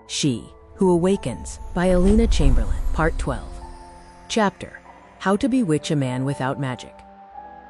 She Who Awakens by Alina Chamberlain, Part 12. Chapter: How to Bewitch a Man Without Magic.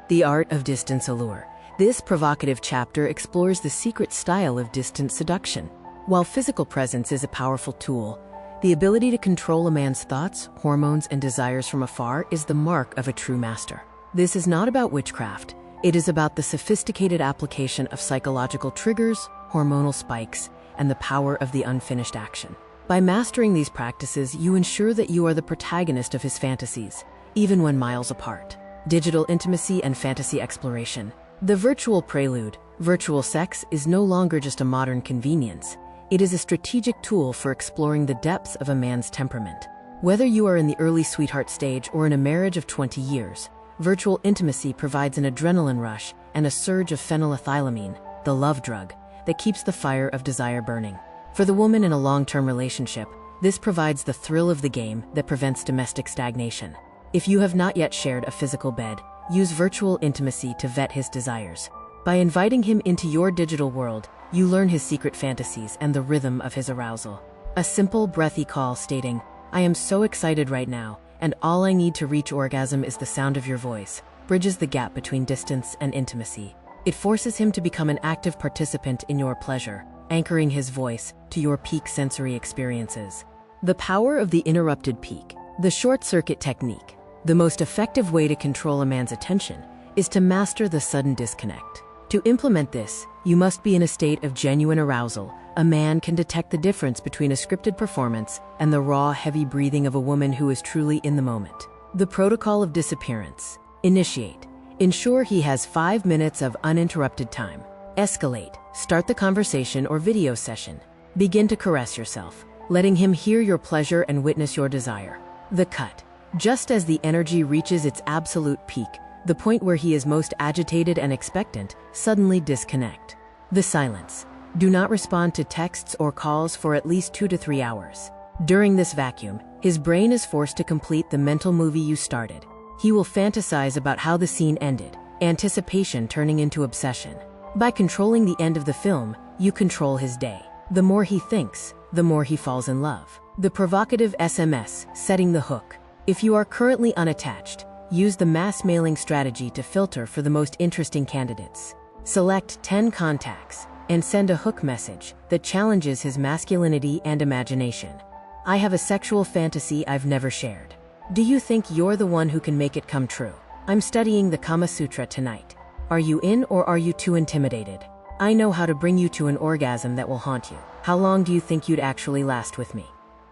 The Art of Distance Allure. This provocative chapter explores the secret style of distant seduction. While physical presence is a powerful tool, the ability to control a man's thoughts, hormones, and desires from afar is the mark of a true master. This is not about witchcraft. It is about the sophisticated application of psychological triggers, hormonal spikes, and the power of the unfinished action. By mastering these practices, you ensure that you are the protagonist of his fantasies, even when miles apart. Digital intimacy and fantasy exploration. The virtual prelude, virtual sex, is no longer just a modern convenience. It is a strategic tool for exploring the depths of a man's temperament. Whether you are in the early sweetheart stage or in a marriage of 20 years, virtual intimacy provides an adrenaline rush and a surge of phenylethylamine, the love drug, that keeps the fire of desire burning. For the woman in a long-term relationship, this provides the thrill of the game that prevents domestic stagnation. If you have not yet shared a physical bed, use virtual intimacy to vet his desires. By inviting him into your digital world, you learn his secret fantasies and the rhythm of his arousal. A simple, breathy call stating, "I am so excited right now, and all I need to reach orgasm is the sound of your voice," bridges the gap between distance and intimacy. It forces him to become an active participant in your pleasure, anchoring his voice to your peak sensory experiences. The power of the interrupted peak. The short-circuit technique. The most effective way to control a man's attention is to master the sudden disconnect. To implement this, you must be in a state of genuine arousal. A man can detect the difference between a scripted performance and the raw, heavy breathing of a woman who is truly in the moment. The protocol of disappearance. Initiate. Ensure he has 5 minutes of uninterrupted time. Escalate. Start the conversation or video session. Begin to caress yourself, letting him hear your pleasure and witness your desire. The cut. Just as the energy reaches its absolute peak, the point where he is most agitated and expectant, suddenly disconnect. The silence. Do not respond to texts or calls for at least 2 to 3 hours. During this vacuum, his brain is forced to complete the mental movie you started. He will fantasize about how the scene ended, anticipation turning into obsession. By controlling the end of the film, you control his day. The more he thinks, the more he falls in love. The provocative SMS, setting the hook. If you are currently unattached, use the mass mailing strategy to filter for the most interesting candidates. Select 10 contacts and send a hook message that challenges his masculinity and imagination. "I have a sexual fantasy I've never shared. Do you think you're the one who can make it come true? I'm studying the Kama Sutra tonight. Are you in, or are you too intimidated? I know how to bring you to an orgasm that will haunt you. How long do you think you'd actually last with me?"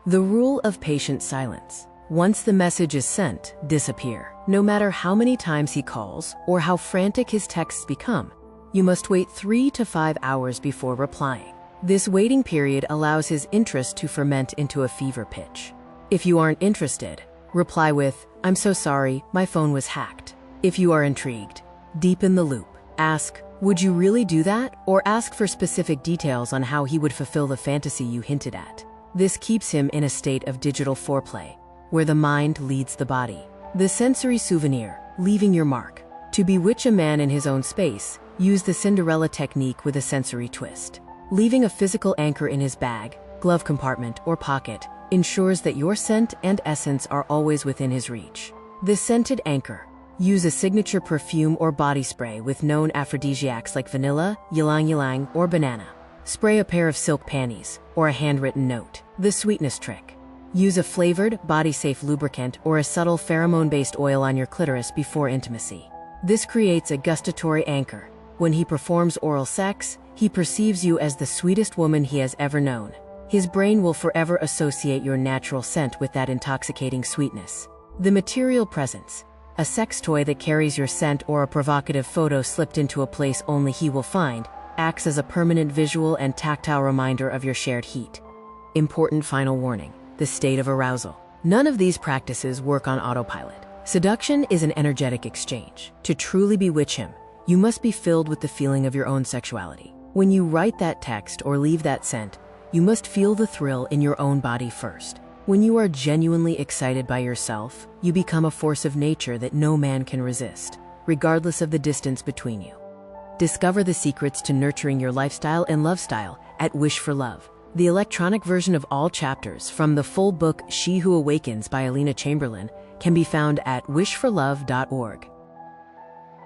The rule of patient silence. Once the message is sent, disappear. No matter how many times he calls or how frantic his texts become, you must wait 3 to 5 hours before replying. This waiting period allows his interest to ferment into a fever pitch. If you aren't interested, reply with, "I'm so sorry, my phone was hacked." If you are intrigued, deepen the loop. Ask, "Would you really do that?" or ask for specific details on how he would fulfill the fantasy you hinted at. This keeps him in a state of digital foreplay, where the mind leads the body. The sensory souvenir, leaving your mark. To bewitch a man in his own space, use the Cinderella technique with a sensory twist. Leaving a physical anchor in his bag, glove compartment, or pocket ensures that your scent and essence are always within his reach. The scented anchor. Use a signature perfume or body spray with known aphrodisiacs like vanilla, ylang ylang, or banana. Spray a pair of silk panties or a handwritten note. The sweetness trick. Use a flavored, body-safe lubricant or a subtle pheromone-based oil on your clitoris before intimacy. This creates a gustatory anchor. When he performs oral sex, he perceives you as the sweetest woman he has ever known. His brain will forever associate your natural scent with that intoxicating sweetness. The material presence. A sex toy that carries your scent or a provocative photo slipped into a place only he will find, acts as a permanent visual and tactile reminder of your shared heat. Important final warning. The state of arousal. None of these practices work on autopilot. Seduction is an energetic exchange. To truly bewitch him, you must be filled with the feeling of your own sexuality. When you write that text or leave that scent, you must feel the thrill in your own body first. When you are genuinely excited by yourself, you become a force of nature that no man can resist, regardless of the distance between you. Discover the secrets to nurturing your lifestyle and love style at Wish for Love. The electronic version of all chapters from the full book She Who Awakens by Alina Chamberlain can be found at wishforlove.org.